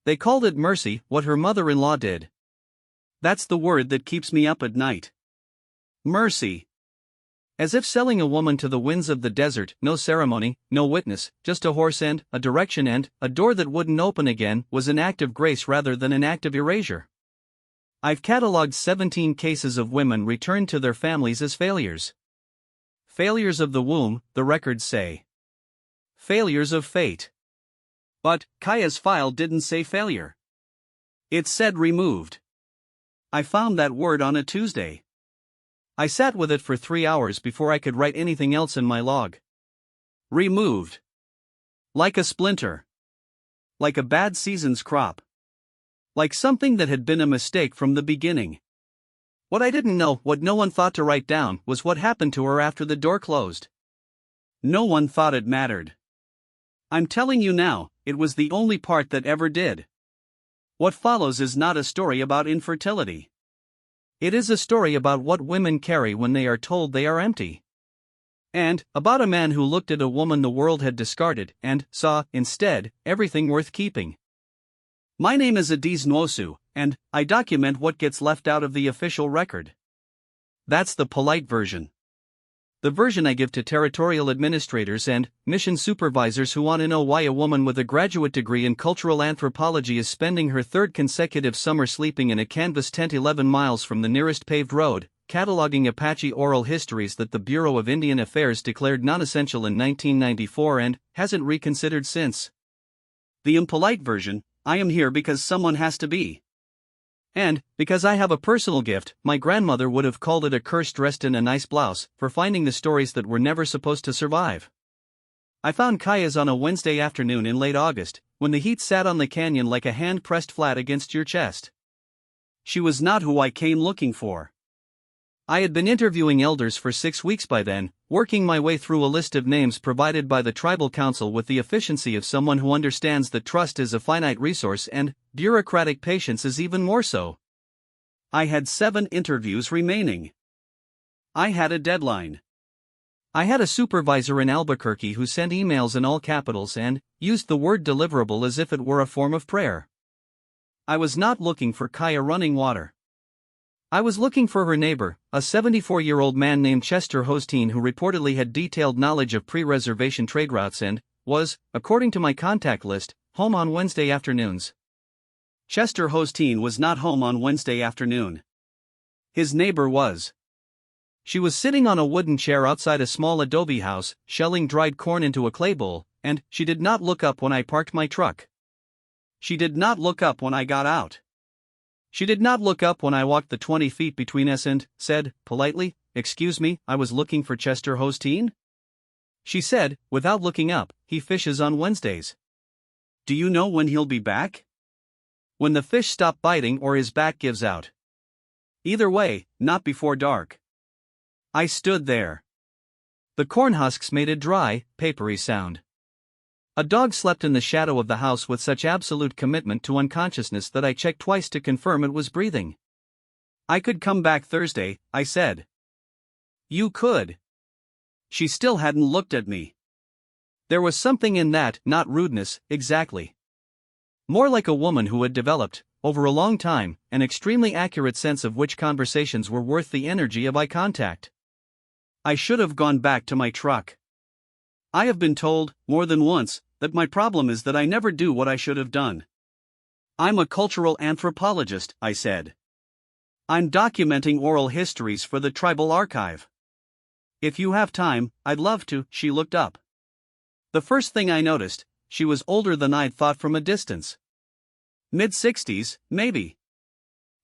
They called it mercy, what her mother-in-law did. That's the word that keeps me up at night. Mercy. As if selling a woman to the winds of the desert, no ceremony, no witness, just a horse and a direction and a door that wouldn't open again, was an act of grace rather than an act of erasure. I've catalogued 17 cases of women returned to their families as failures. Failures of the womb, the records say. Failures of fate. But Kaya's file didn't say failure. It said removed. I found that word on a Tuesday. I sat with it for 3 hours before I could write anything else in my log. Removed. Like a splinter. Like a bad season's crop. Like something that had been a mistake from the beginning. What I didn't know, what no one thought to write down, was what happened to her after the door closed. No one thought it mattered. I'm telling you now, it was the only part that ever did. What follows is not a story about infertility. It is a story about what women carry when they are told they are empty. And about a man who looked at a woman the world had discarded and saw, instead, everything worth keeping. My name is Adiz Nwosu, and I document what gets left out of the official record. That's the polite version. The version I give to territorial administrators and mission supervisors who want to know why a woman with a graduate degree in cultural anthropology is spending her third consecutive summer sleeping in a canvas tent 11 miles from the nearest paved road, cataloging Apache oral histories that the Bureau of Indian Affairs declared non-essential in 1994 and hasn't reconsidered since. The impolite version: I am here because someone has to be. And, because I have a personal gift, my grandmother would have called it a curse dressed in a nice blouse, for finding the stories that were never supposed to survive. I found Kaya's on a Wednesday afternoon in late August, when the heat sat on the canyon like a hand pressed flat against your chest. She was not who I came looking for. I had been interviewing elders for 6 weeks by then, working my way through a list of names provided by the tribal council with the efficiency of someone who understands that trust is a finite resource and bureaucratic patience is even more so. I had 7 interviews remaining. I had a deadline. I had a supervisor in Albuquerque who sent emails in all capitals and used the word deliverable as if it were a form of prayer. I was not looking for Kaya running water. I was looking for her neighbor, a 74-year-old man named Chester Hosteen who reportedly had detailed knowledge of pre-reservation trade routes and was, according to my contact list, home on Wednesday afternoons. Chester Hosteen was not home on Wednesday afternoon. His neighbor was. She was sitting on a wooden chair outside a small adobe house, shelling dried corn into a clay bowl, and she did not look up when I parked my truck. She did not look up when I got out. She did not look up when I walked the 20 feet between us and said, politely, "Excuse me, I was looking for Chester Hosteen?" She said, without looking up, "He fishes on Wednesdays." "Do you know when he'll be back?" "When the fish stop biting or his back gives out." "Either way, not before dark." I stood there. The corn husks made a dry, papery sound. A dog slept in the shadow of the house with such absolute commitment to unconsciousness that I checked twice to confirm it was breathing. "I could come back Thursday," I said. "You could." She still hadn't looked at me. There was something in that, not rudeness, exactly. More like a woman who had developed, over a long time, an extremely accurate sense of which conversations were worth the energy of eye contact. I should have gone back to my truck. I have been told, more than once, that my problem is that I never do what I should have done. "I'm a cultural anthropologist," I said. "I'm documenting oral histories for the tribal archive. If you have time, I'd love to." She looked up. The first thing I noticed, she was older than I'd thought from a distance. Mid-60s, maybe.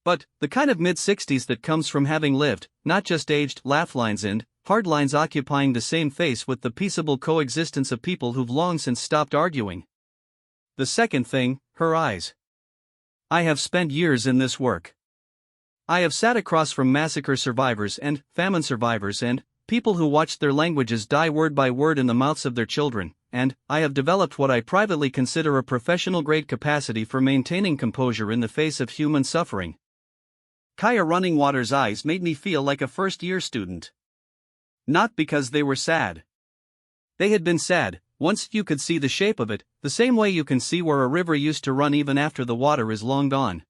But the kind of mid-60s that comes from having lived, not just aged, laugh lines and hard lines occupying the same face with the peaceable coexistence of people who've long since stopped arguing. The second thing, her eyes. I have spent years in this work. I have sat across from massacre survivors and famine survivors and people who watched their languages die word by word in the mouths of their children, and I have developed what I privately consider a professional-grade capacity for maintaining composure in the face of human suffering. Kaya Runningwater's eyes made me feel like a first-year student. Not because they were sad. They had been sad, once you could see the shape of it, the same way you can see where a river used to run even after the water is long gone.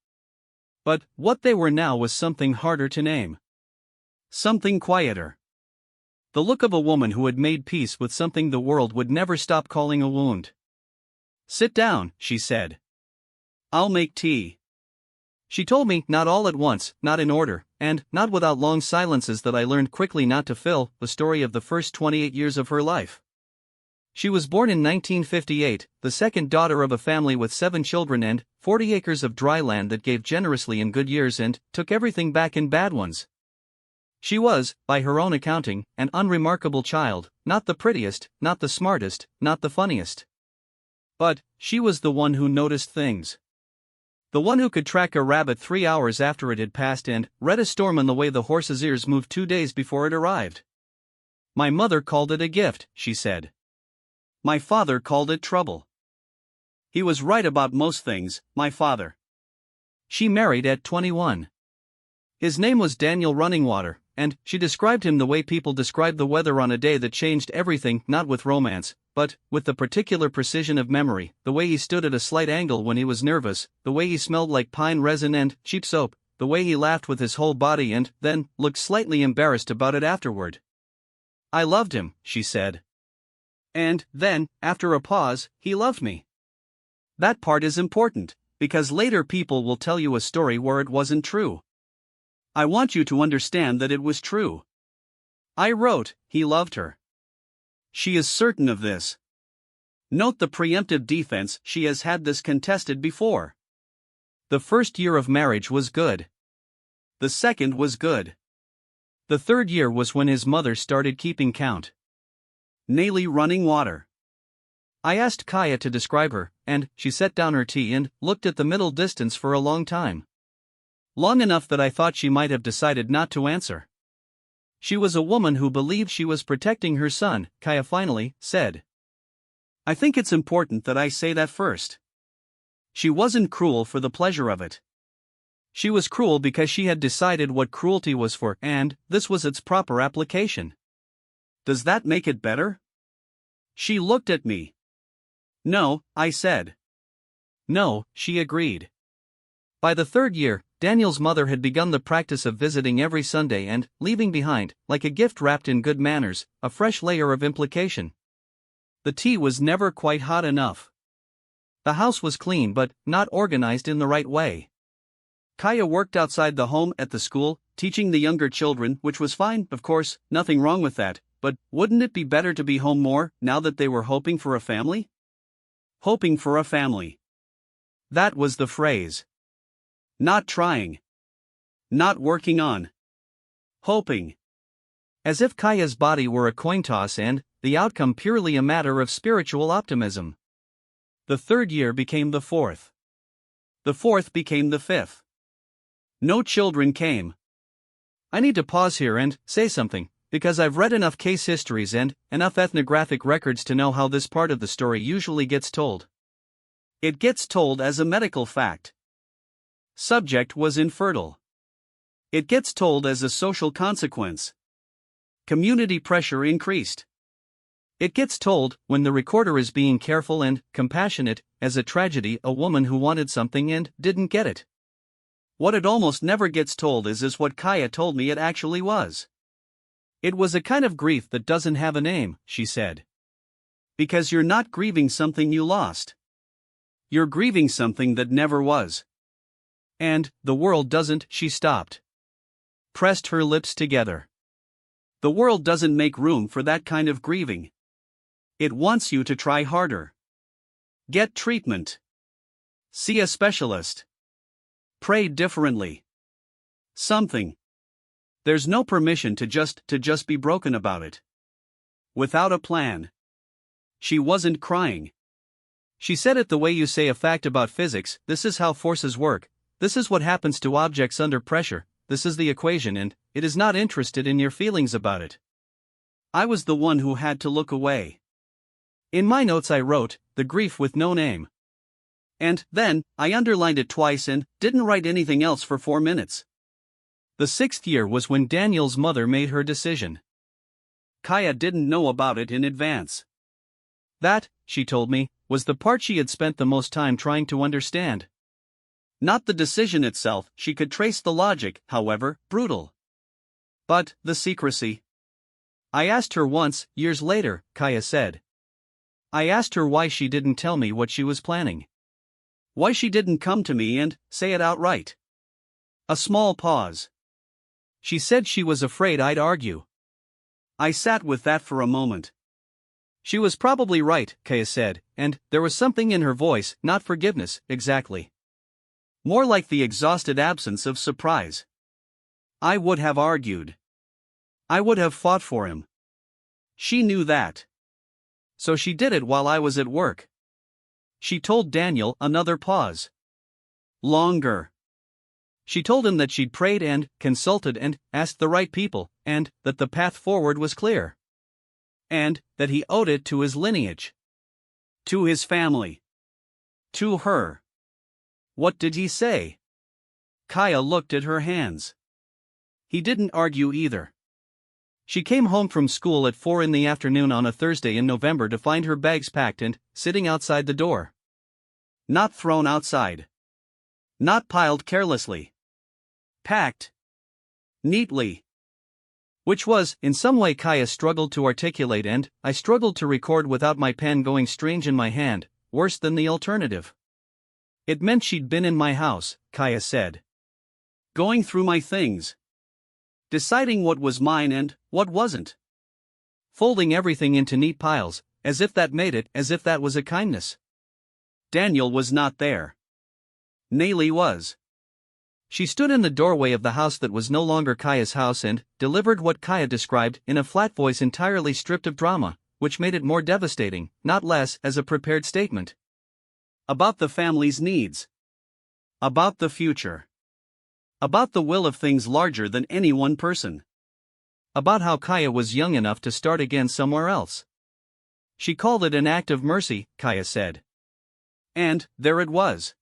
But what they were now was something harder to name. Something quieter. The look of a woman who had made peace with something the world would never stop calling a wound. "Sit down," she said. "I'll make tea." She told me, not all at once, not in order, and not without long silences that I learned quickly not to fill, the story of the first 28 years of her life. She was born in 1958, the second daughter of a family with 7 children and 40 acres of dry land that gave generously in good years and took everything back in bad ones. She was, by her own accounting, an unremarkable child, not the prettiest, not the smartest, not the funniest. But she was the one who noticed things. The one who could track a rabbit 3 hours after it had passed and read a storm in the way the horse's ears moved 2 days before it arrived. "My mother called it a gift," she said. "My father called it trouble." He was right about most things, my father. She married at 21. His name was Daniel Runningwater, and she described him the way people describe the weather on a day that changed everything, not with romance, but with the particular precision of memory, the way he stood at a slight angle when he was nervous, the way he smelled like pine resin and cheap soap, the way he laughed with his whole body and then looked slightly embarrassed about it afterward. "I loved him," she said. "And then, after a pause, he loved me." That part is important, because later people will tell you a story where it wasn't true. I want you to understand that it was true. I wrote, "He loved her." She is certain of this. Note the preemptive defense, she has had this contested before. The first year of marriage was good. The second was good. The third year was when his mother started keeping count. Nearly running water. I asked Kaya to describe her, and she set down her tea and looked at the middle distance for a long time. Long enough that I thought she might have decided not to answer. She was a woman who believed she was protecting her son, Kaya finally said. "I think it's important that I say that first. She wasn't cruel for the pleasure of it. She was cruel because she had decided what cruelty was for, and this was its proper application. Does that make it better?" She looked at me. "No," I said. "No," she agreed. By the third year, Daniel's mother had begun the practice of visiting every Sunday and leaving behind, like a gift wrapped in good manners, a fresh layer of implication. The tea was never quite hot enough. The house was clean but not organized in the right way. Kaya worked outside the home at the school, teaching the younger children, which was fine, of course, nothing wrong with that, but wouldn't it be better to be home more, now that they were hoping for a family? Hoping for a family. That was the phrase. Not trying. Not working on. Hoping. As if Kaya's body were a coin toss and the outcome purely a matter of spiritual optimism. The third year became the fourth. The fourth became the fifth. No children came. I need to pause here and say something, because I've read enough case histories and enough ethnographic records to know how this part of the story usually gets told. It gets told as a medical fact. Subject was infertile. It gets told as a social consequence. Community pressure increased. It gets told, when the recorder is being careful and compassionate, as a tragedy, a woman who wanted something and didn't get it. What it almost never gets told is what Kaya told me it actually was. "It was a kind of grief that doesn't have a name," she said. "Because you're not grieving something you lost. You're grieving something that never was. And the world doesn't," she stopped. Pressed her lips together. "The world doesn't make room for that kind of grieving. It wants you to try harder. Get treatment. See a specialist. Pray differently. Something. There's no permission to just be broken about it. Without a plan." She wasn't crying. She said it the way you say a fact about physics. This is how forces work. This is what happens to objects under pressure. This is the equation, and it is not interested in your feelings about it. I was the one who had to look away. In my notes I wrote, "the grief with no name." And then, I underlined it twice and didn't write anything else for 4 minutes. The 6th year was when Daniel's mother made her decision. Kaya didn't know about it in advance. That, she told me, was the part she had spent the most time trying to understand. Not the decision itself, she could trace the logic, however brutal. But the secrecy. I asked her once, years later, Kaya said. I asked her why she didn't tell me what she was planning. Why she didn't come to me and say it outright. A small pause. She said she was afraid I'd argue. I sat with that for a moment. She was probably right, Kaya said, and there was something in her voice, not forgiveness, exactly. More like the exhausted absence of surprise. I would have argued. I would have fought for him. She knew that. So she did it while I was at work. She told Daniel. Another pause. Longer. She told him that she'd prayed and consulted and asked the right people, and that the path forward was clear. And that he owed it to his lineage. To his family. To her. What did he say? Kaya looked at her hands. He didn't argue either. She came home from school at 4 in the afternoon on a Thursday in November to find her bags packed and sitting outside the door. Not thrown outside. Not piled carelessly. Packed. Neatly. Which was, in some way, Kaya struggled to articulate, and I struggled to record without my pen going strange in my hand, worse than the alternative. It meant she'd been in my house, Kaya said. Going through my things. Deciding what was mine and what wasn't. Folding everything into neat piles, as if that made it, as if that was a kindness. Daniel was not there. Nayli was. She stood in the doorway of the house that was no longer Kaya's house and delivered what Kaya described in a flat voice entirely stripped of drama, which made it more devastating, not less, as a prepared statement. About the family's needs. About the future. About the will of things larger than any one person. About how Kaya was young enough to start again somewhere else. She called it an act of mercy, Kaya said. And there it was.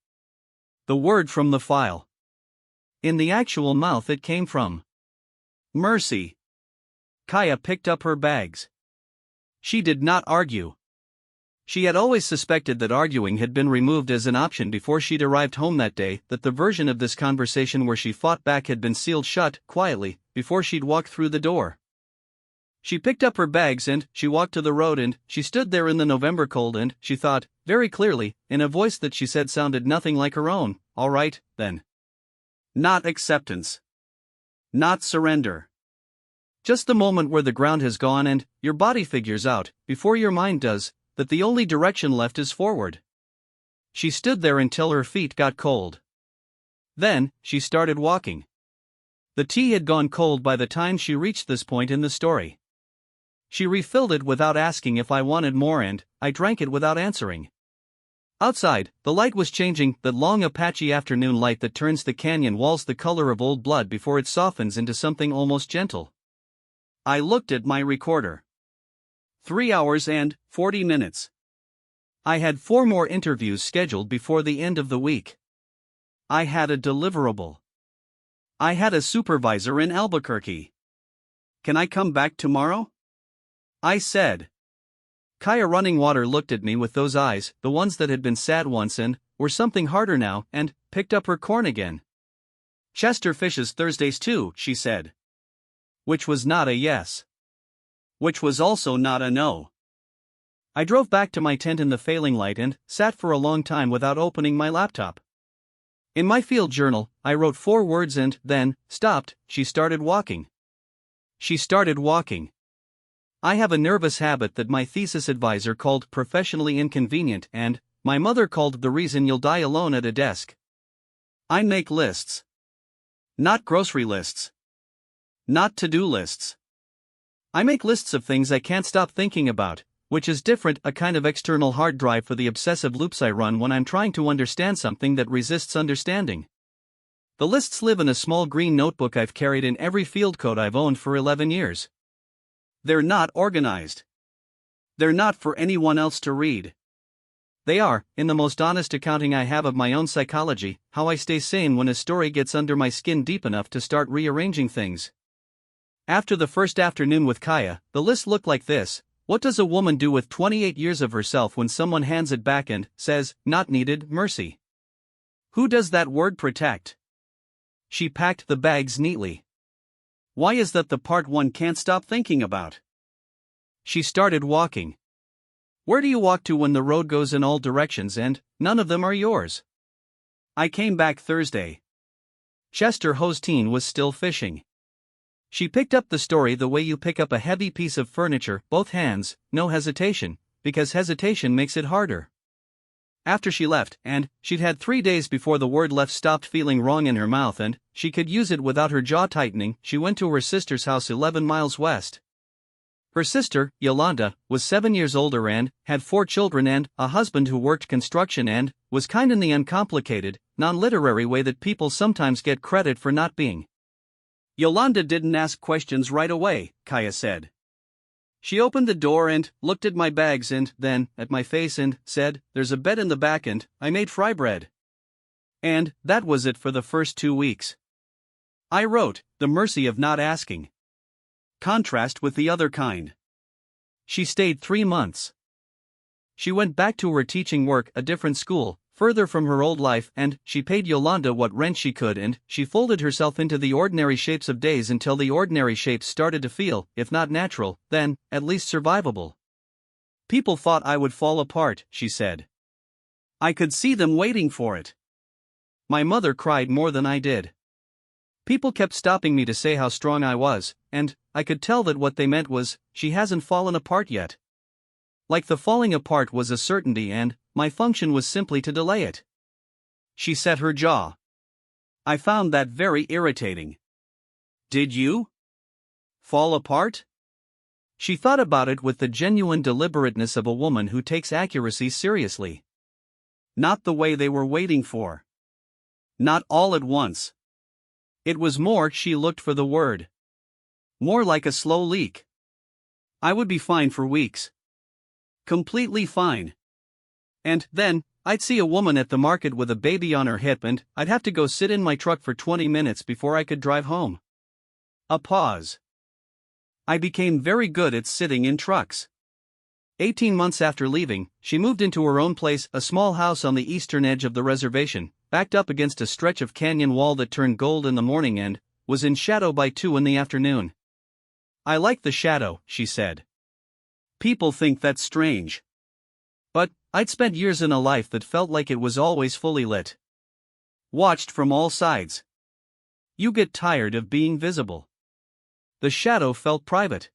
The word from the file. In the actual mouth it came from. Mercy. Kaya picked up her bags. She did not argue. She had always suspected that arguing had been removed as an option before she'd arrived home that day, that the version of this conversation where she fought back had been sealed shut, quietly, before she'd walked through the door. She picked up her bags and she walked to the road and she stood there in the November cold and she thought, very clearly, in a voice that she said sounded nothing like her own, all right, then. Not acceptance. Not surrender. Just the moment where the ground has gone and your body figures out, before your mind does, that the only direction left is forward. She stood there until her feet got cold. Then, she started walking. The tea had gone cold by the time she reached this point in the story. She refilled it without asking if I wanted more and I drank it without answering. Outside, the light was changing, that long Apache afternoon light that turns the canyon walls the color of old blood before it softens into something almost gentle. I looked at my recorder. 3 hours and 40 minutes. I had 4 more interviews scheduled before the end of the week. I had a deliverable. I had a supervisor in Albuquerque. Can I come back tomorrow? I said. Kaya Running Water looked at me with those eyes, the ones that had been sad once and were something harder now, and picked up her corn again. Chester fishes Thursdays too, she said. Which was not a yes. Which was also not a no. I drove back to my tent in the failing light and sat for a long time without opening my laptop. In my field journal, I wrote 4 words and then stopped. She started walking. She started walking. I have a nervous habit that my thesis advisor called professionally inconvenient and my mother called the reason you'll die alone at a desk. I make lists. Not grocery lists. Not to-do lists. I make lists of things I can't stop thinking about, which is different, a kind of external hard drive for the obsessive loops I run when I'm trying to understand something that resists understanding. The lists live in a small green notebook I've carried in every field coat I've owned for 11 years. They're not organized. They're not for anyone else to read. They are, in the most honest accounting I have of my own psychology, how I stay sane when a story gets under my skin deep enough to start rearranging things. After the first afternoon with Kaya, the list looked like this: What does a woman do with 28 years of herself when someone hands it back and says, "Not needed, mercy"? Who does that word protect? She packed the bags neatly. Why is that the part one can't stop thinking about? She started walking. Where do you walk to when the road goes in all directions and none of them are yours? I came back Thursday. Chester Hosteen was still fishing. She picked up the story the way you pick up a heavy piece of furniture, both hands, no hesitation, because hesitation makes it harder. After she left, and she'd had 3 days before the word left stopped feeling wrong in her mouth and she could use it without her jaw tightening, she went to her sister's house 11 miles west. Her sister, Yolanda, was 7 years older and had 4 children and a husband who worked construction and was kind in the uncomplicated, non-literary way that people sometimes get credit for not being. Yolanda didn't ask questions right away, Kaya said. She opened the door and looked at my bags and then at my face and said, "There's a bed in the back and I made fry bread." And that was it for the first 2 weeks. I wrote, "The mercy of not asking." Contrast with the other kind. She stayed 3 months. She went back to her teaching work, a different school, further from her old life, and she paid Yolanda what rent she could and she folded herself into the ordinary shapes of days until the ordinary shapes started to feel, if not natural, then, at least survivable. People thought I would fall apart, she said. I could see them waiting for it. My mother cried more than I did. People kept stopping me to say how strong I was, and I could tell that what they meant was, she hasn't fallen apart yet. Like the falling apart was a certainty and my function was simply to delay it. She set her jaw. I found that very irritating. Did you fall apart? She thought about it with the genuine deliberateness of a woman who takes accuracy seriously. Not the way they were waiting for. Not all at once. It was more, she looked for the word. More like a slow leak. I would be fine for weeks. Completely fine. And then, I'd see a woman at the market with a baby on her hip and I'd have to go sit in my truck for 20 minutes before I could drive home. A pause. I became very good at sitting in trucks. 18 months after leaving, she moved into her own place, a small house on the eastern edge of the reservation, backed up against a stretch of canyon wall that turned gold in the morning and was in shadow by 2 in the afternoon. I like the shadow, she said. People think that's strange. But I'd spent years in a life that felt like it was always fully lit. Watched from all sides. You get tired of being visible. The shadow felt private.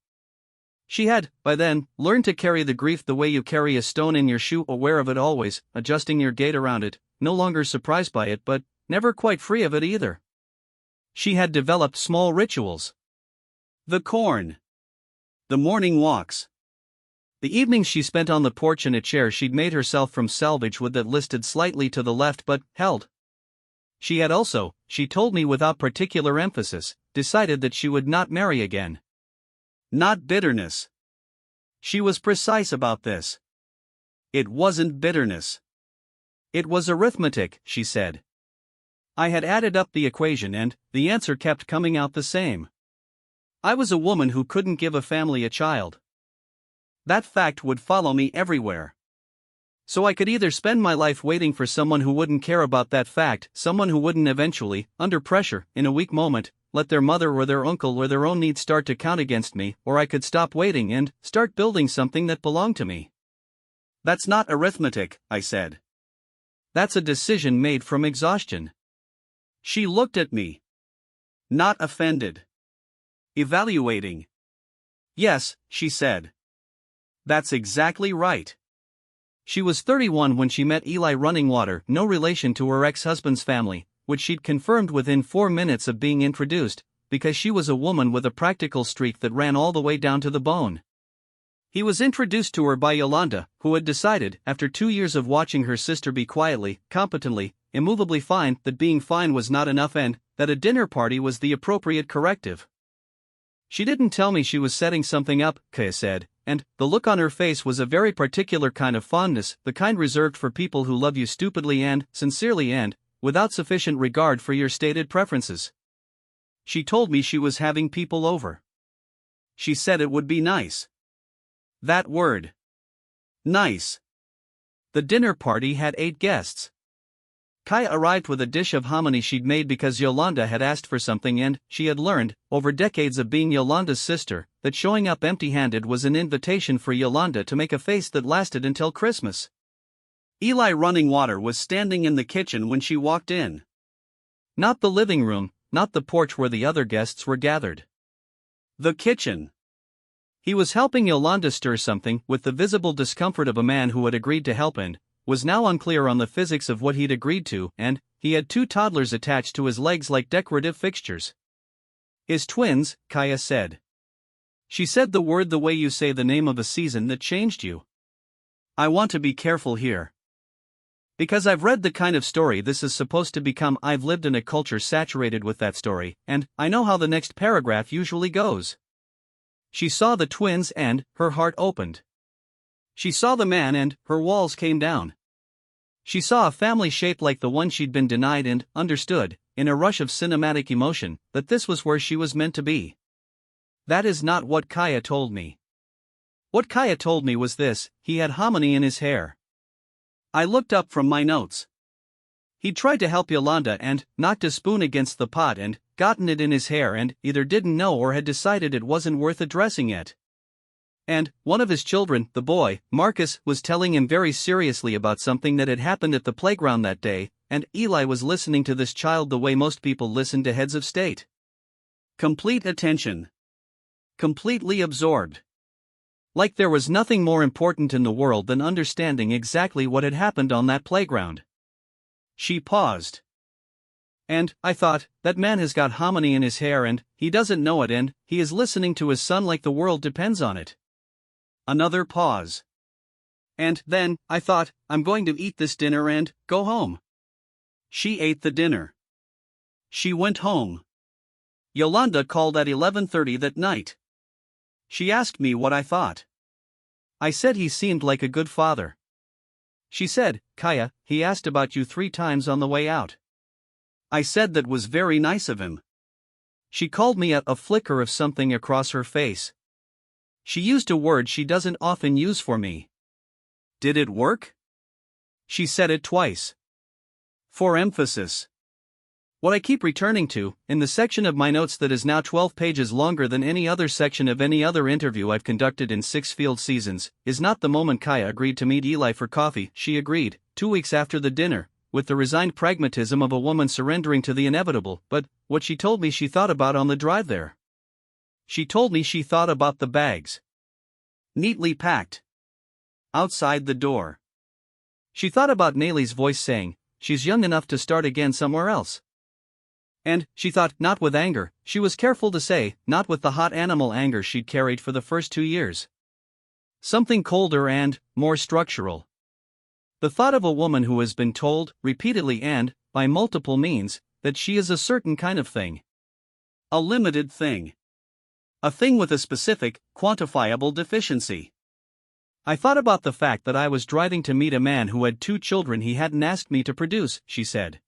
She had, by then, learned to carry the grief the way you carry a stone in your shoe, aware of it always, adjusting your gait around it, no longer surprised by it but never quite free of it either. She had developed small rituals. The corn. The morning walks. The evenings she spent on the porch in a chair she'd made herself from salvage wood that listed slightly to the left but held. She had also, she told me without particular emphasis, decided that she would not marry again. Not bitterness. She was precise about this. It wasn't bitterness. It was arithmetic, she said. I had added up the equation and the answer kept coming out the same. I was a woman who couldn't give a family a child. That fact would follow me everywhere. So I could either spend my life waiting for someone who wouldn't care about that fact, someone who wouldn't eventually, under pressure, in a weak moment, let their mother or their uncle or their own needs start to count against me, or I could stop waiting and start building something that belonged to me. That's not arithmetic, I said. That's a decision made from exhaustion. She looked at me. Not offended. Evaluating. Yes, she said. That's exactly right. She was 31 when she met Eli Runningwater, no relation to her ex-husband's family, which she'd confirmed within 4 minutes of being introduced, because she was a woman with a practical streak that ran all the way down to the bone. He was introduced to her by Yolanda, who had decided, after 2 years of watching her sister be quietly, competently, immovably fine, that being fine was not enough and that a dinner party was the appropriate corrective. She didn't tell me she was setting something up, Kaya said, and the look on her face was a very particular kind of fondness, the kind reserved for people who love you stupidly and sincerely and without sufficient regard for your stated preferences. She told me she was having people over. She said it would be nice. That word. Nice. The dinner party had 8 guests. Kaya arrived with a dish of hominy she'd made because Yolanda had asked for something, and she had learned, over decades of being Yolanda's sister, that showing up empty-handed was an invitation for Yolanda to make a face that lasted until Christmas. Eli Running Water was standing in the kitchen when she walked in. Not the living room, not the porch where the other guests were gathered. The kitchen. He was helping Yolanda stir something, with the visible discomfort of a man who had agreed to help and was now unclear on the physics of what he'd agreed to, and he had 2 toddlers attached to his legs like decorative fixtures. His twins, Kaya said. She said the word the way you say the name of a season that changed you. I want to be careful here. Because I've read the kind of story this is supposed to become. I've lived in a culture saturated with that story, and I know how the next paragraph usually goes. She saw the twins and her heart opened. She saw the man and her walls came down. She saw a family shaped like the one she'd been denied and understood, in a rush of cinematic emotion, that this was where she was meant to be. That is not what Kaya told me. What Kaya told me was this: he had hominy in his hair. I looked up from my notes. He'd tried to help Yolanda and knocked a spoon against the pot and gotten it in his hair and either didn't know or had decided it wasn't worth addressing yet. And one of his children, the boy, Marcus, was telling him very seriously about something that had happened at the playground that day, and Eli was listening to this child the way most people listen to heads of state. Complete attention. Completely absorbed. Like there was nothing more important in the world than understanding exactly what had happened on that playground. She paused. And I thought, that man has got hominy in his hair and he doesn't know it, and he is listening to his son like the world depends on it. Another pause. And then, I thought, I'm going to eat this dinner and go home. She ate the dinner. She went home. Yolanda called at 11:30 that night. She asked me what I thought. I said he seemed like a good father. She said, Kaya, he asked about you 3 times on the way out. I said that was very nice of him. She called me a flicker of something across her face. She used a word she doesn't often use for me. Did it work? She said it twice. For emphasis. What I keep returning to, in the section of my notes that is now 12 pages longer than any other section of any other interview I've conducted in 6 field seasons, is not the moment Kaya agreed to meet Eli for coffee. She agreed, 2 weeks after the dinner, with the resigned pragmatism of a woman surrendering to the inevitable, but what she told me she thought about on the drive there. She told me she thought about the bags. Neatly packed. Outside the door. She thought about Nayli's voice saying, she's young enough to start again somewhere else. And, she thought, not with anger, she was careful to say, not with the hot animal anger she'd carried for the first 2 years. Something colder and more structural. The thought of a woman who has been told, repeatedly and, by multiple means, that she is a certain kind of thing. A limited thing. A thing with a specific, quantifiable deficiency. I thought about the fact that I was driving to meet a man who had 2 children he hadn't asked me to produce, she said.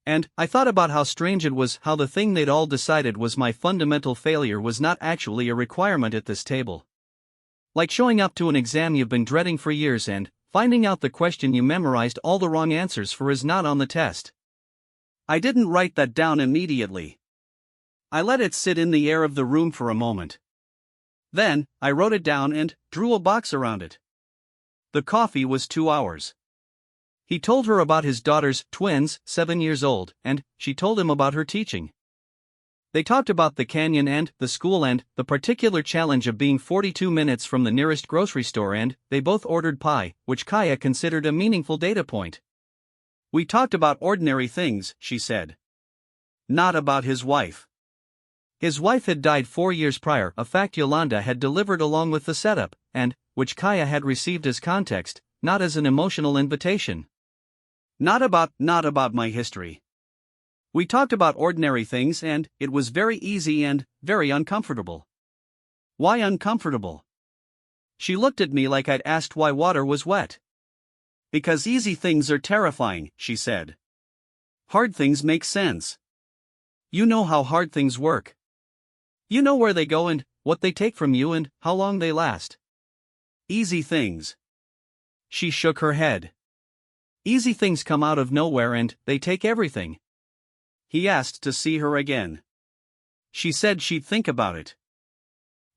And I thought about how strange it was how the thing they'd all decided was my fundamental failure was not actually a requirement at this table. Like showing up to an exam you've been dreading for years and finding out the question you memorized all the wrong answers for is not on the test. I didn't write that down immediately. I let it sit in the air of the room for a moment. Then, I wrote it down and drew a box around it. The coffee was 2 hours. He told her about his daughter's twins, 7 years old, and she told him about her teaching. They talked about the canyon and the school and the particular challenge of being 42 minutes from the nearest grocery store, and they both ordered pie, which Kaya considered a meaningful data point. We talked about ordinary things, she said. Not about his wife. His wife had died 4 years prior, a fact Yolanda had delivered along with the setup, and which Kaya had received as context, not as an emotional invitation. Not about my history. We talked about ordinary things, and it was very easy and very uncomfortable. Why uncomfortable? She looked at me like I'd asked why water was wet. Because easy things are terrifying, she said. Hard things make sense. You know how hard things work. You know where they go and what they take from you and how long they last. Easy things. She shook her head. Easy things come out of nowhere and they take everything. He asked to see her again. She said she'd think about it.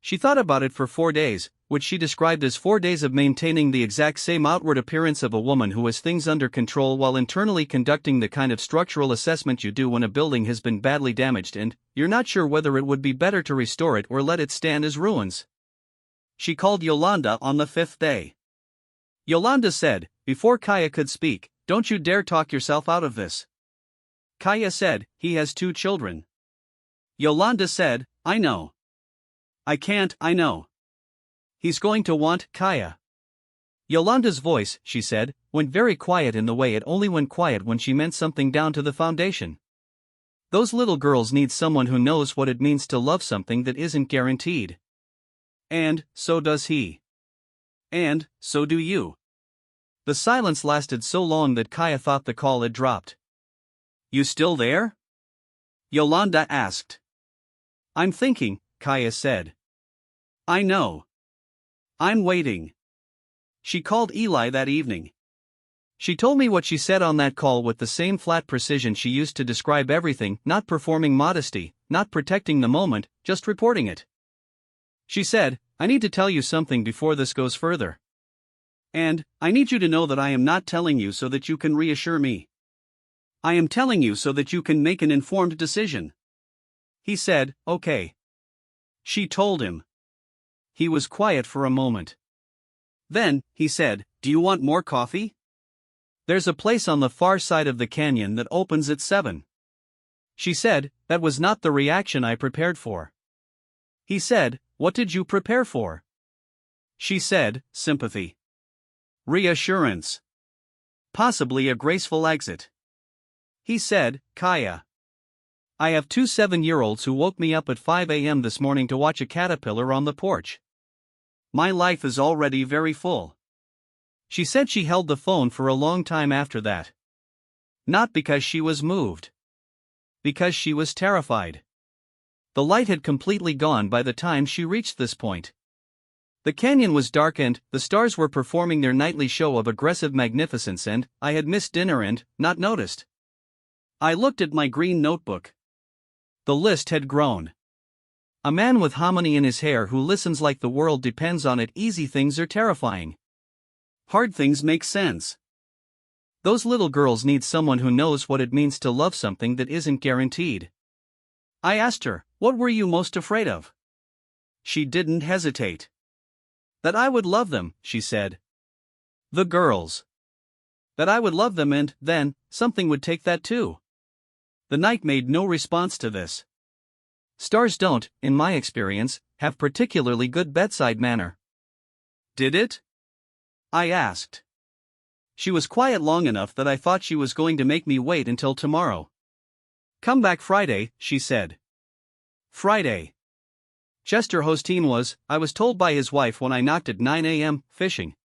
She thought about it for 4 days, which she described as 4 days of maintaining the exact same outward appearance of a woman who has things under control while internally conducting the kind of structural assessment you do when a building has been badly damaged and you're not sure whether it would be better to restore it or let it stand as ruins. She called Yolanda on the 5th day. Yolanda said, before Kaya could speak, "Don't you dare talk yourself out of this." Kaya said, "He has 2 children." Yolanda said, "I know. I can't, I know. He's going to want Kaya." Yolanda's voice, she said, went very quiet in the way it only went quiet when she meant something down to the foundation. Those little girls need someone who knows what it means to love something that isn't guaranteed. And so does he. And so do you. The silence lasted so long that Kaya thought the call had dropped. "You still there?" Yolanda asked. "I'm thinking," Kaya said. "I know. I'm waiting." She called Eli that evening. She told me what she said on that call with the same flat precision she used to describe everything, not performing modesty, not protecting the moment, just reporting it. She said, "I need to tell you something before this goes further. And I need you to know that I am not telling you so that you can reassure me. I am telling you so that you can make an informed decision." He said, "Okay." She told him. He was quiet for a moment. Then, he said, "Do you want more coffee? There's a place on the far side of the canyon that opens at 7. She said, "That was not the reaction I prepared for." He said, "What did you prepare for?" She said, "Sympathy. Reassurance. Possibly a graceful exit." He said, "Kaya. I have 2 7-year-olds who woke me up at 5 a.m. this morning to watch a caterpillar on the porch. My life is already very full." She said she held the phone for a long time after that. Not because she was moved. Because she was terrified. The light had completely gone by the time she reached this point. The canyon was dark and the stars were performing their nightly show of aggressive magnificence and I had missed dinner and not noticed. I looked at my green notebook. The list had grown. A man with hominy in his hair who listens like the world depends on it. Easy things are terrifying. Hard things make sense. Those little girls need someone who knows what it means to love something that isn't guaranteed. I asked her, "What were you most afraid of?" She didn't hesitate. "That I would love them," she said. "The girls. That I would love them and, then, something would take that too." The night made no response to this. Stars don't, in my experience, have particularly good bedside manner. Did it? I asked. She was quiet long enough that I thought she was going to make me wait until tomorrow. "Come back Friday," she said. Friday. Chester Hosteen was, I was told by his wife when I knocked at 9 a.m., fishing.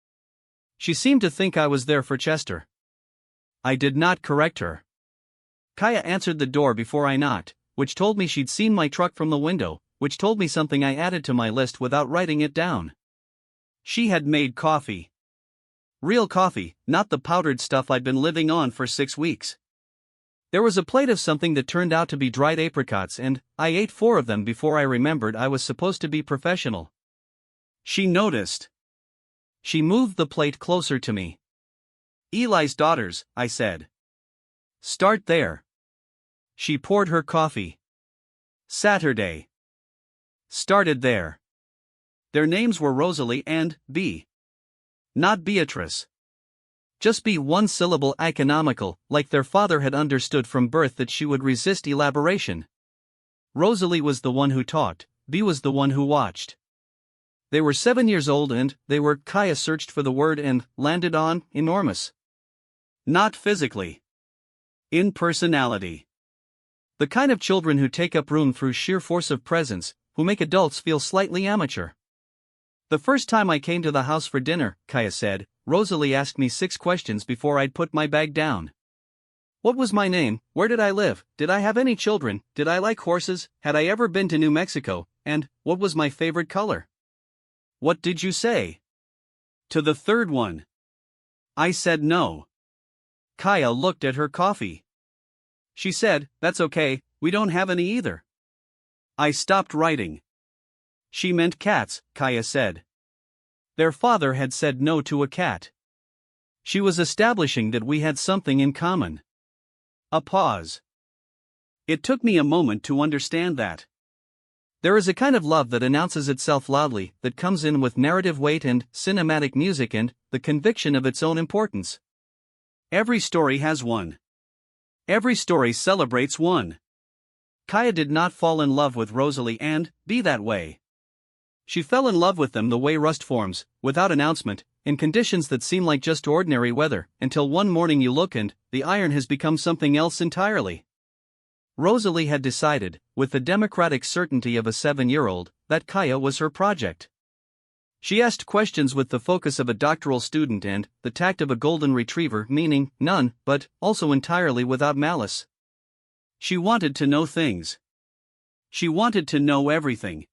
She seemed to think I was there for Chester. I did not correct her. Kaya answered the door before I knocked, which told me she'd seen my truck from the window, which told me something I added to my list without writing it down. She had made coffee. Real coffee, not the powdered stuff I'd been living on for 6 weeks. There was a plate of something that turned out to be dried apricots and I ate 4 of them before I remembered I was supposed to be professional. She noticed. She moved the plate closer to me. "Eli's daughters," I said. "Start there." She poured her coffee. Saturday. Started there. Their names were Rosalie and B. Not Beatrice. Just be one-syllable economical, like their father had understood from birth that she would resist elaboration. Rosalie was the one who talked, B was the one who watched. They were 7 years old and they were, Kaya searched for the word and landed on, enormous. Not physically. In personality. The kind of children who take up room through sheer force of presence, who make adults feel slightly amateur. "The first time I came to the house for dinner," Kaya said, "Rosalie asked me 6 questions before I'd put my bag down. What was my name, where did I live, did I have any children, did I like horses, had I ever been to New Mexico, and what was my favorite color?" "What did you say?" To the third one. I said no. Kaya looked at her coffee. She said, "That's okay, we don't have any either." I stopped writing. She meant cats, Kaya said. Their father had said no to a cat. She was establishing that we had something in common. A pause. It took me a moment to understand that. There is a kind of love that announces itself loudly, that comes in with narrative weight and cinematic music and the conviction of its own importance. Every story has one. Every story celebrates one. Kaya did not fall in love with Rosalie and be that way. She fell in love with them the way rust forms, without announcement, in conditions that seem like just ordinary weather, until one morning you look and the iron has become something else entirely. Rosalie had decided, with the democratic certainty of a 7-year-old, that Kaya was her project. She asked questions with the focus of a doctoral student and the tact of a golden retriever, meaning none, but also entirely without malice. She wanted to know things. She wanted to know everything.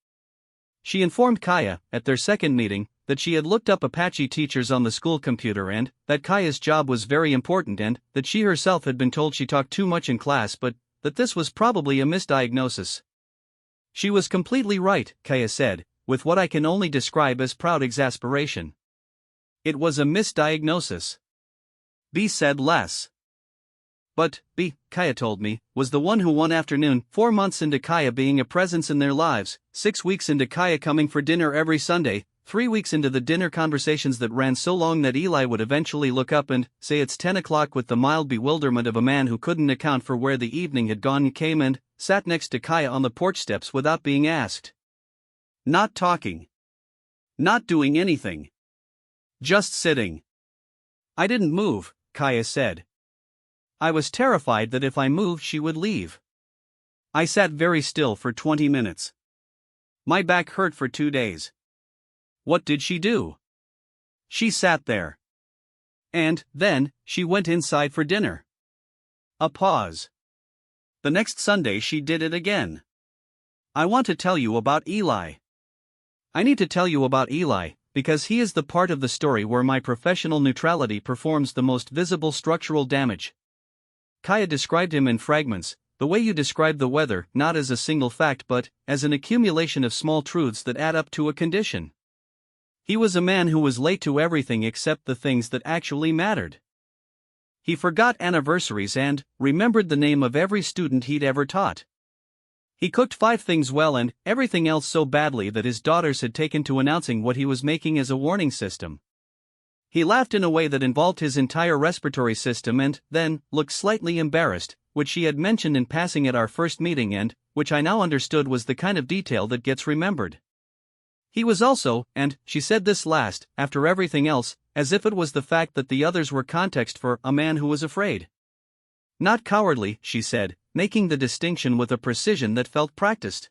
She informed Kaya, at their second meeting, that she had looked up Apache teachers on the school computer and that Kaya's job was very important and that she herself had been told she talked too much in class but that this was probably a misdiagnosis. She was completely right, Kaya said, with what I can only describe as proud exasperation. It was a misdiagnosis. B said less. But B, Kaya told me, was the one who one afternoon, 4 months into Kaya being a presence in their lives, 6 weeks into Kaya coming for dinner every Sunday, 3 weeks into the dinner conversations that ran so long that Eli would eventually look up and say it's 10 o'clock with the mild bewilderment of a man who couldn't account for where the evening had gone, came and sat next to Kaya on the porch steps without being asked. Not talking. Not doing anything. Just sitting. I didn't move, Kaya said. I was terrified that if I moved she would leave. I sat very still for 20 minutes. My back hurt for 2 days. What did she do? She sat there. And then she went inside for dinner. A pause. The next Sunday she did it again. I want to tell you about Eli. I need to tell you about Eli, because he is the part of the story where my professional neutrality performs the most visible structural damage. Kaya described him in fragments, the way you describe the weather, not as a single fact but as an accumulation of small truths that add up to a condition. He was a man who was late to everything except the things that actually mattered. He forgot anniversaries and remembered the name of every student he'd ever taught. He cooked 5 things well and everything else so badly that his daughters had taken to announcing what he was making as a warning system. He laughed in a way that involved his entire respiratory system and then looked slightly embarrassed, which she had mentioned in passing at our first meeting and which I now understood was the kind of detail that gets remembered. He was also, and she said this last, after everything else, as if it was the fact that the others were context for a man who was afraid. Not cowardly, she said, making the distinction with a precision that felt practiced.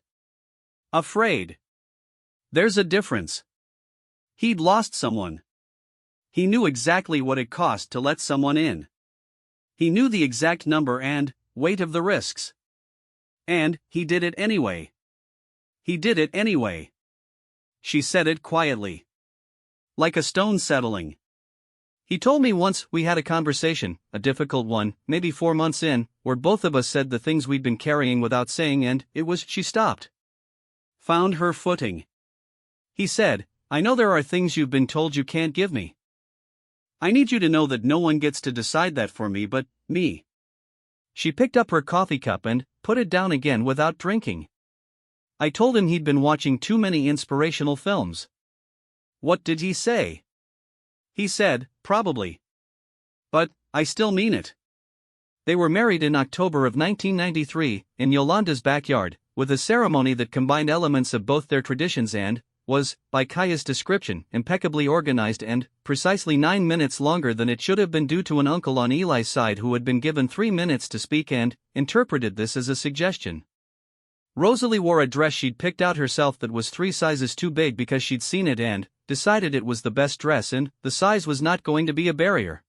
Afraid. There's a difference. He'd lost someone. He knew exactly what it cost to let someone in. He knew the exact number and weight of the risks. And he did it anyway. He did it anyway. She said it quietly. Like a stone settling. He told me once we had a conversation, a difficult one, maybe 4 months in, where both of us said the things we'd been carrying without saying and it was she stopped. Found her footing. He said, I know there are things you've been told you can't give me. I need you to know that no one gets to decide that for me but me. She picked up her coffee cup and put it down again without drinking. I told him he'd been watching too many inspirational films. What did he say? He said, probably. But I still mean it. They were married in October of 1993, in Yolanda's backyard, with a ceremony that combined elements of both their traditions and was, by Kaya's description, impeccably organized and precisely 9 minutes longer than it should have been due to an uncle on Eli's side who had been given 3 minutes to speak and interpreted this as a suggestion. Rosalie wore a dress she'd picked out herself that was 3 sizes too big because she'd seen it and decided it was the best dress and the size was not going to be a barrier.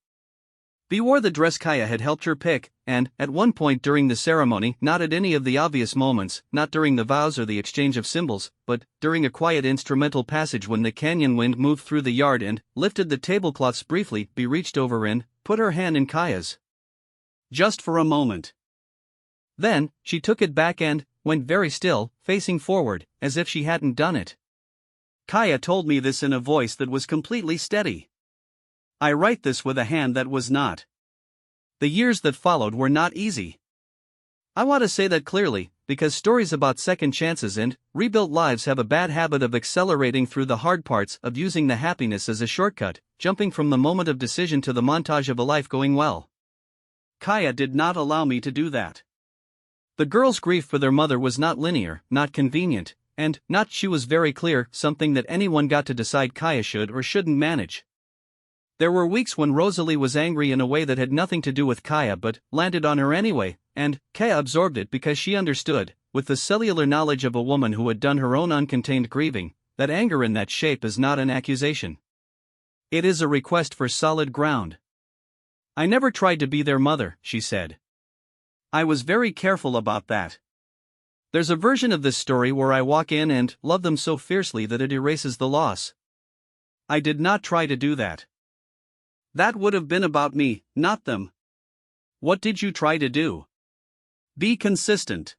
Bea wore the dress Kaya had helped her pick, and, at one point during the ceremony, not at any of the obvious moments, not during the vows or the exchange of symbols, but during a quiet instrumental passage when the canyon wind moved through the yard and lifted the tablecloths briefly, Bea reached over and put her hand in Kaya's. Just for a moment. Then, she took it back and went very still, facing forward, as if she hadn't done it. Kaya told me this in a voice that was completely steady. I write this with a hand that was not. The years that followed were not easy. I want to say that clearly, because stories about second chances and rebuilt lives have a bad habit of accelerating through the hard parts, of using the happiness as a shortcut, jumping from the moment of decision to the montage of a life going well. Kaya did not allow me to do that. The girl's grief for their mother was not linear, not convenient, and not, she was very clear, something that anyone got to decide Kaya should or shouldn't manage. There were weeks when Rosalie was angry in a way that had nothing to do with Kaya but landed on her anyway, and Kaya absorbed it because she understood, with the cellular knowledge of a woman who had done her own uncontained grieving, that anger in that shape is not an accusation. It is a request for solid ground. I never tried to be their mother, she said. I was very careful about that. There's a version of this story where I walk in and love them so fiercely that it erases the loss. I did not try to do that. That would have been about me, not them. What did you try to do? Be consistent.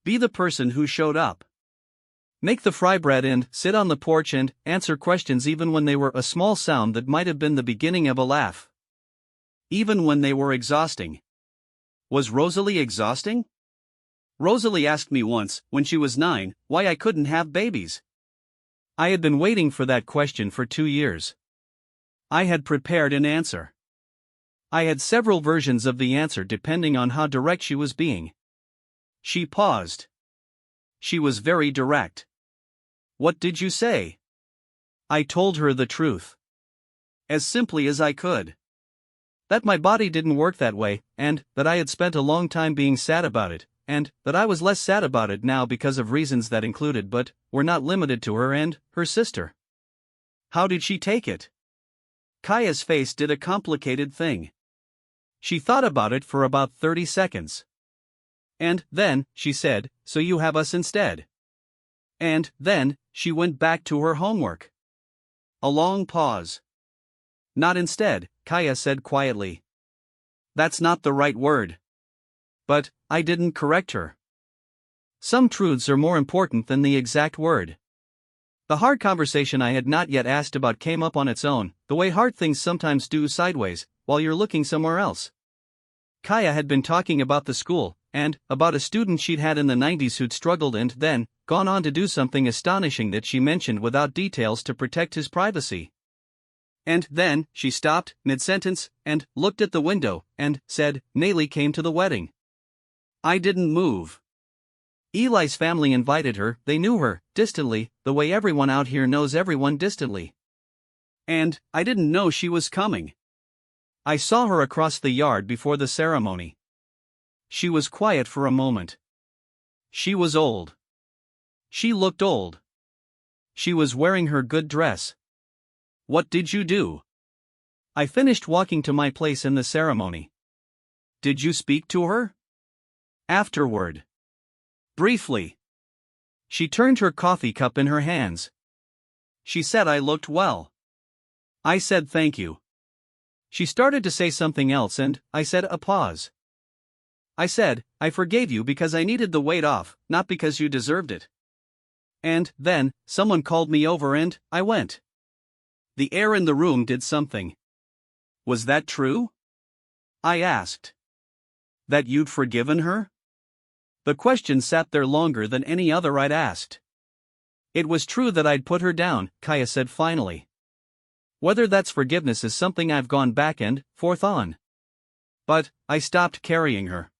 Be the person who showed up. Make the fry bread and sit on the porch and answer questions even when they were a small sound that might have been the beginning of a laugh. Even when they were exhausting. Was Rosalie exhausting? Rosalie asked me once, when she was 9, why I couldn't have babies. I had been waiting for that question for 2 years. I had prepared an answer. I had several versions of the answer depending on how direct she was being. She paused. She was very direct. What did you say? I told her the truth. As simply as I could. That my body didn't work that way, and that I had spent a long time being sad about it, and that I was less sad about it now because of reasons that included but were not limited to her and her sister. How did she take it? Kaya's face did a complicated thing. She thought about it for about 30 seconds. And then, she said, so you have us instead. And then, she went back to her homework. A long pause. Not instead, Kaya said quietly. That's not the right word. But, I didn't correct her. Some truths are more important than the exact word. The hard conversation I had not yet asked about came up on its own, the way hard things sometimes do sideways, while you're looking somewhere else. Kaya had been talking about the school, and about a student she'd had in the 90s who'd struggled and then gone on to do something astonishing that she mentioned without details to protect his privacy. And then, she stopped, mid-sentence, and looked at the window, and said, Nayli came to the wedding. I didn't move. Eli's family invited her, they knew her, distantly, the way everyone out here knows everyone distantly. And, I didn't know she was coming. I saw her across the yard before the ceremony. She was quiet for a moment. She was old. She looked old. She was wearing her good dress. What did you do? I finished walking to my place in the ceremony. Did you speak to her? Afterward. Briefly. She turned her coffee cup in her hands. She said I looked well. I said thank you. She started to say something else and I said a pause. I said, I forgave you because I needed the weight off, not because you deserved it. And then, someone called me over and I went. The air in the room did something. Was that true? I asked. That you'd forgiven her? The question sat there longer than any other I'd asked. It was true that I'd put her down, Kaya said finally. Whether that's forgiveness is something I've gone back and forth on. But, I stopped carrying her.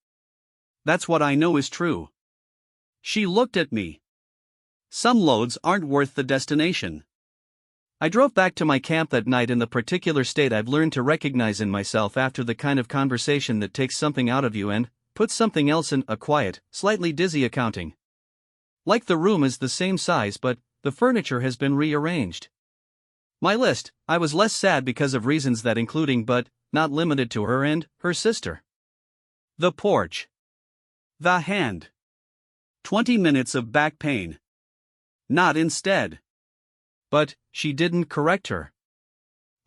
That's what I know is true. She looked at me. Some loads aren't worth the destination. I drove back to my camp that night in the particular state I've learned to recognize in myself after the kind of conversation that takes something out of you and puts something else in, a quiet, slightly dizzy accounting. Like the room is the same size but the furniture has been rearranged. My list, I was less sad because of reasons that including but not limited to her and her sister. The porch. The hand. 20 minutes of back pain. Not instead. But she didn't correct her.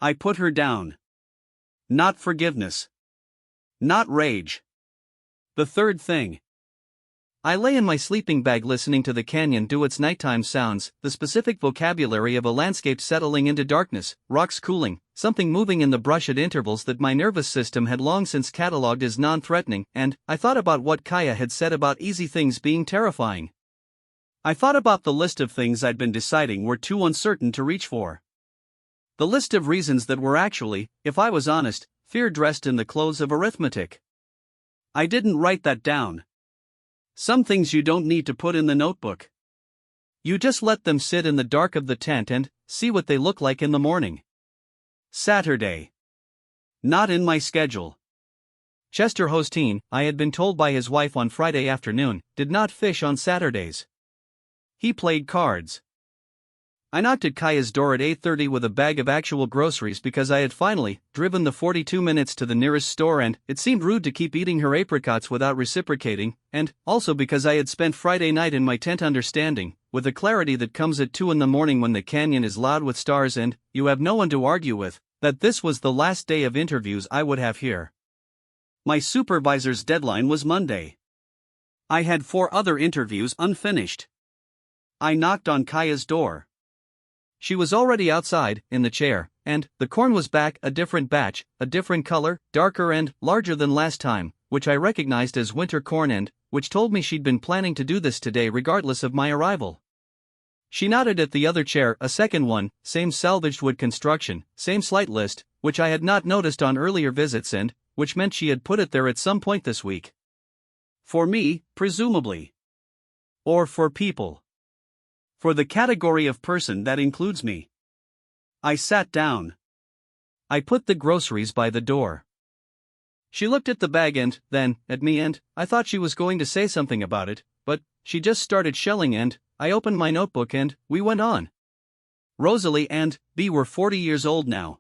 I put her down. Not forgiveness. Not rage. The third thing. I lay in my sleeping bag listening to the canyon do its nighttime sounds, the specific vocabulary of a landscape settling into darkness, rocks cooling, something moving in the brush at intervals that my nervous system had long since catalogued as non-threatening, and I thought about what Kaya had said about easy things being terrifying. I thought about the list of things I'd been deciding were too uncertain to reach for. The list of reasons that were actually, if I was honest, fear dressed in the clothes of arithmetic. I didn't write that down. Some things you don't need to put in the notebook. You just let them sit in the dark of the tent and see what they look like in the morning. Saturday. Not in my schedule. Chester Hosteen, I had been told by his wife on Friday afternoon, did not fish on Saturdays. He played cards. I knocked at Kaya's door at 8:30 with a bag of actual groceries because I had finally driven the 42 minutes to the nearest store, and it seemed rude to keep eating her apricots without reciprocating, and also because I had spent Friday night in my tent understanding, with the clarity that comes at 2 in the morning when the canyon is loud with stars and you have no one to argue with, that this was the last day of interviews I would have here. My supervisor's deadline was Monday. I had 4 other interviews unfinished. I knocked on Kaya's door. She was already outside, in the chair, and the corn was back, a different batch, a different color, darker and larger than last time, which I recognized as winter corn and which told me she'd been planning to do this today regardless of my arrival. She nodded at the other chair, a second one, same salvaged wood construction, same slight list, which I had not noticed on earlier visits and which meant she had put it there at some point this week. For me, presumably. Or for people. For the category of person that includes me. I sat down. I put the groceries by the door. She looked at the bag and then at me, and I thought she was going to say something about it, but she just started shelling, and I opened my notebook and we went on. Rosalie and B were 40 years old now.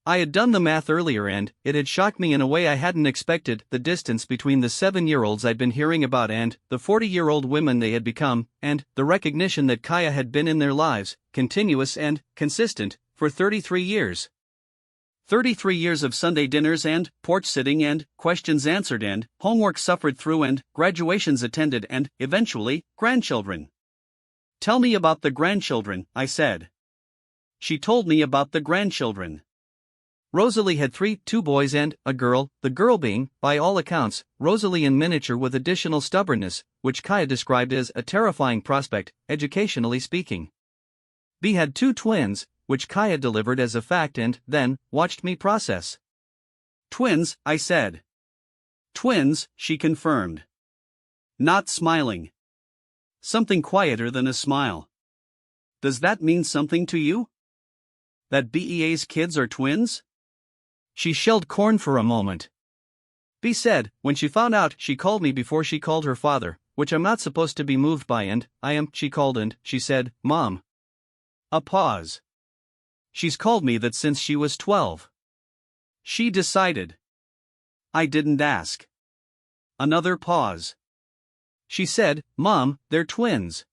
I had done the math earlier and it had shocked me in a way I hadn't expected, the distance between the 7-year-olds I'd been hearing about and the 40-year-old women they had become, and the recognition that Kaya had been in their lives, continuous and consistent, for 33 years. 33 years of Sunday dinners and porch sitting and questions answered and homework suffered through and graduations attended and, eventually, grandchildren. Tell me about the grandchildren, I said. She told me about the grandchildren. Rosalie had 2 boys and a girl, the girl being, by all accounts, Rosalie in miniature with additional stubbornness, which Kaya described as a terrifying prospect, educationally speaking. B had 2 twins, which Kaya delivered as a fact and then watched me process. Twins, I said. Twins, she confirmed. Not smiling. Something quieter than a smile. Does that mean something to you? That BEA's kids are twins? She shelled corn for a moment. B said, when she found out, she called me before she called her father, which I'm not supposed to be moved by, and I am, she called and she said, Mom. A pause. She's called me that since she was 12. She decided. I didn't ask. Another pause. She said, Mom, they're twins.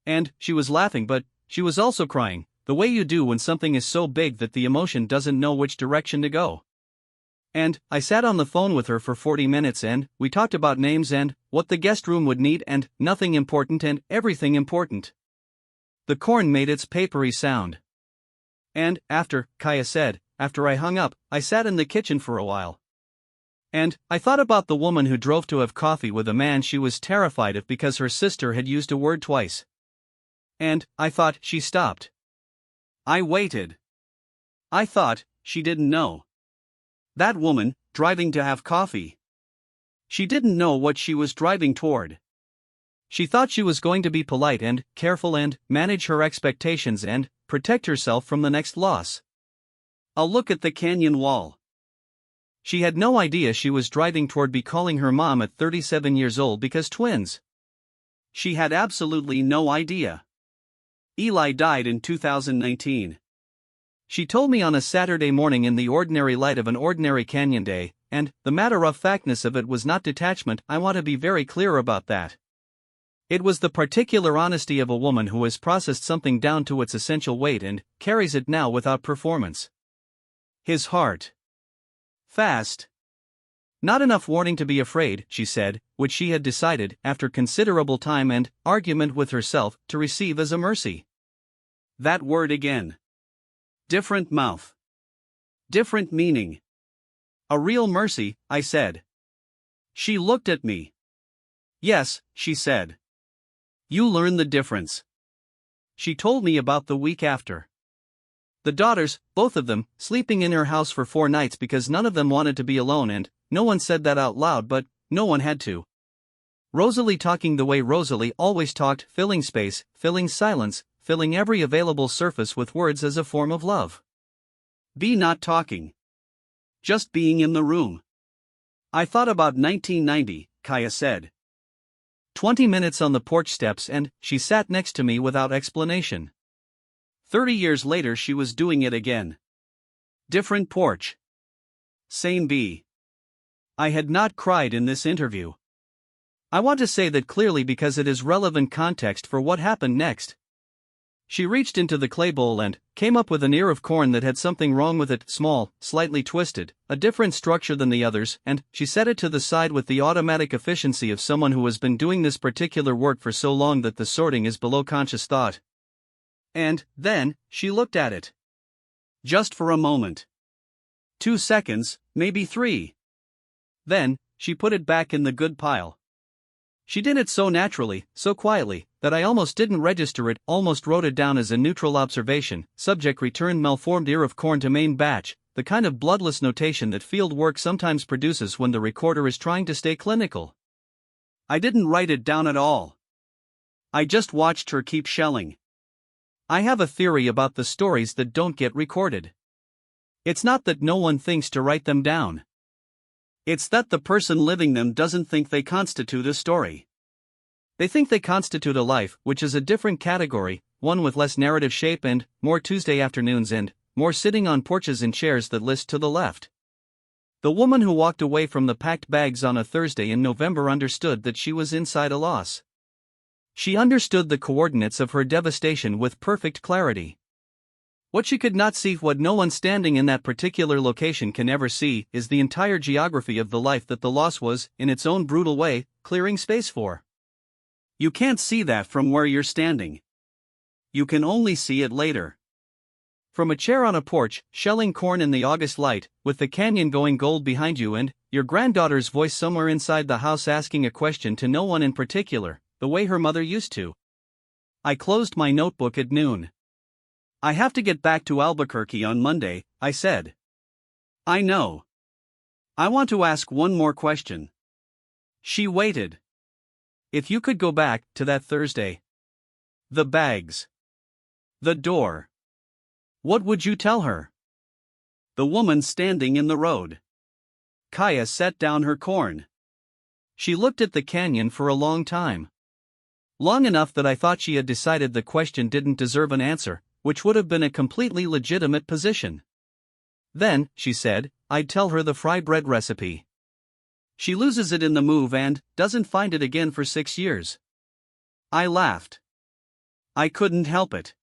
And she was laughing, but she was also crying. The way you do when something is so big that the emotion doesn't know which direction to go. And I sat on the phone with her for 40 minutes and we talked about names and what the guest room would need and nothing important and everything important. The corn made its papery sound. And after, Kaya said, after I hung up, I sat in the kitchen for a while. And I thought about the woman who drove to have coffee with a man she was terrified of because her sister had used a word twice. And I thought she stopped. I waited. I thought she didn't know. That woman, driving to have coffee. She didn't know what she was driving toward. She thought she was going to be polite and careful and manage her expectations and protect herself from the next loss. A look at the canyon wall. She had no idea she was driving toward be calling her mom at 37 years old because twins. She had absolutely no idea. Eli died in 2019. She told me on a Saturday morning in the ordinary light of an ordinary canyon day, and the matter-of-factness of it was not detachment. I want to be very clear about that. It was the particular honesty of a woman who has processed something down to its essential weight and carries it now without performance. His heart. Fast. Not enough warning to be afraid, she said, which she had decided, after considerable time and argument with herself, to receive as a mercy. That word again. Different mouth. Different meaning. A real mercy, I said. She looked at me. Yes, she said. You learn the difference. She told me about the week after. The daughters, both of them, sleeping in her house for 4 nights because none of them wanted to be alone, and no one said that out loud, but no one had to. Rosalie talking the way Rosalie always talked, filling space, filling silence, filling every available surface with words as a form of love. Be not talking. Just being in the room. I thought about 1990, Kaya said. 20 minutes on the porch steps and she sat next to me without explanation. 30 years later she was doing it again. Different porch. Same bee. I had not cried in this interview. I want to say that clearly because it is relevant context for what happened next. She reached into the clay bowl and came up with an ear of corn that had something wrong with it, small, slightly twisted, a different structure than the others, and she set it to the side with the automatic efficiency of someone who has been doing this particular work for so long that the sorting is below conscious thought. And then she looked at it. Just for a moment. 2 seconds, maybe 3. Then she put it back in the good pile. She did it so naturally, so quietly, that I almost didn't register it, almost wrote it down as a neutral observation. Subject returned malformed ear of corn to main batch, the kind of bloodless notation that field work sometimes produces when the recorder is trying to stay clinical. I didn't write it down at all. I just watched her keep shelling. I have a theory about the stories that don't get recorded. It's not that no one thinks to write them down. It's that the person living them doesn't think they constitute a story. They think they constitute a life, which is a different category, one with less narrative shape and more Tuesday afternoons and more sitting on porches in chairs that list to the left. The woman who walked away from the packed bags on a Thursday in November understood that she was inside a loss. She understood the coordinates of her devastation with perfect clarity. What she could not see, what no one standing in that particular location can ever see, is the entire geography of the life that the loss was, in its own brutal way, clearing space for. You can't see that from where you're standing. You can only see it later. From a chair on a porch, shelling corn in the August light, with the canyon going gold behind you and your granddaughter's voice somewhere inside the house asking a question to no one in particular, the way her mother used to. I closed my notebook at noon. I have to get back to Albuquerque on Monday, I said. I know. I want to ask one more question. She waited. If you could go back to that Thursday. The bags. The door. What would you tell her? The woman standing in the road. Kaya set down her corn. She looked at the canyon for a long time. Long enough that I thought she had decided the question didn't deserve an answer, which would have been a completely legitimate position. Then, she said, I'd tell her the fry bread recipe. She loses it in the move and doesn't find it again for 6 years. I laughed. I couldn't help it.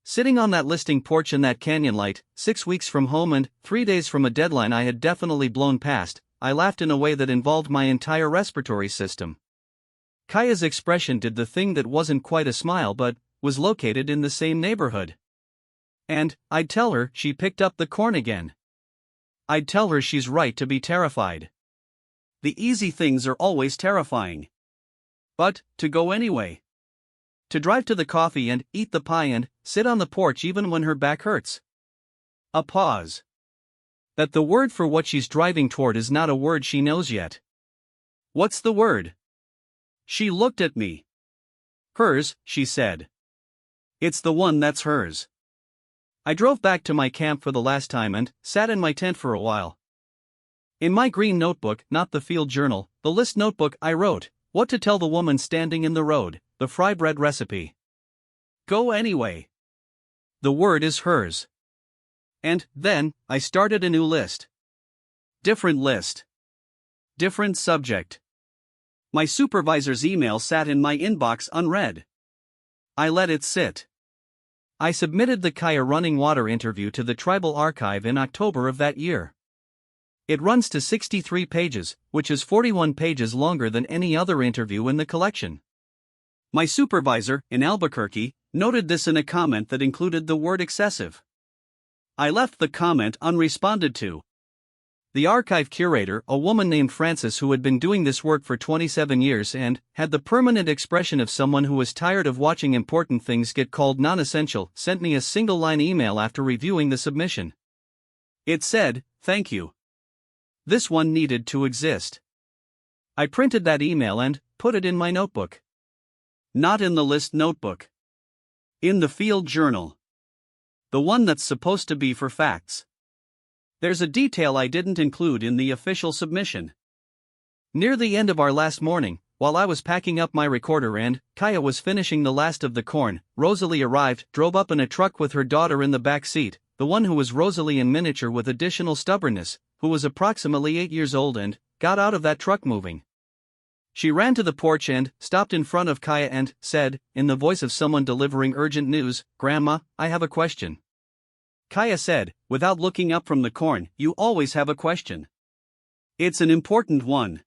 Sitting on that listing porch in that canyon light, 6 weeks from home and 3 days from a deadline I had definitely blown past, I laughed in a way that involved my entire respiratory system. Kaya's expression did the thing that wasn't quite a smile but was located in the same neighborhood. And I'd tell her she picked up the corn again. I'd tell her she's right to be terrified. The easy things are always terrifying. But to go anyway. To drive to the coffee and eat the pie and sit on the porch even when her back hurts. A pause. That the word for what she's driving toward is not a word she knows yet. What's the word? She looked at me. Hers, she said. It's the one that's hers. I drove back to my camp for the last time and sat in my tent for a while. In my green notebook, not the field journal, the list notebook, I wrote, what to tell the woman standing in the road, the fry bread recipe. Go anyway. The word is hers. And then, I started a new list. Different list. Different subject. My supervisor's email sat in my inbox unread. I let it sit. I submitted the Kaya Running Water interview to the Tribal Archive in October of that year. It runs to 63 pages, which is 41 pages longer than any other interview in the collection. My supervisor, in Albuquerque, noted this in a comment that included the word excessive. I left the comment unresponded to. The archive curator, a woman named Frances who had been doing this work for 27 years and had the permanent expression of someone who was tired of watching important things get called non-essential, sent me a single-line email after reviewing the submission. It said, "Thank you. This one needed to exist." I printed that email and put it in my notebook. Not in the list notebook. In the field journal. The one that's supposed to be for facts. There's a detail I didn't include in the official submission. Near the end of our last morning, while I was packing up my recorder and Kaya was finishing the last of the corn, Rosalie arrived, drove up in a truck with her daughter in the back seat, the one who was Rosalie in miniature with additional stubbornness, who was approximately 8 years old and got out of that truck moving. She ran to the porch and stopped in front of Kaya and said, in the voice of someone delivering urgent news, "Grandma, I have a question." Kaya said, without looking up from the corn, "You always have a question. It's an important one."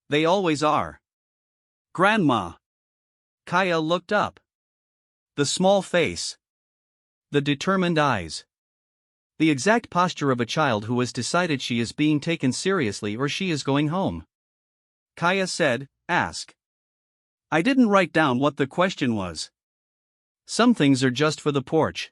They always are. "Grandma." Kaya looked up. The small face. The determined eyes. The exact posture of a child who has decided she is being taken seriously or she is going home. Kaya said, "Ask." I didn't write down what the question was. Some things are just for the porch.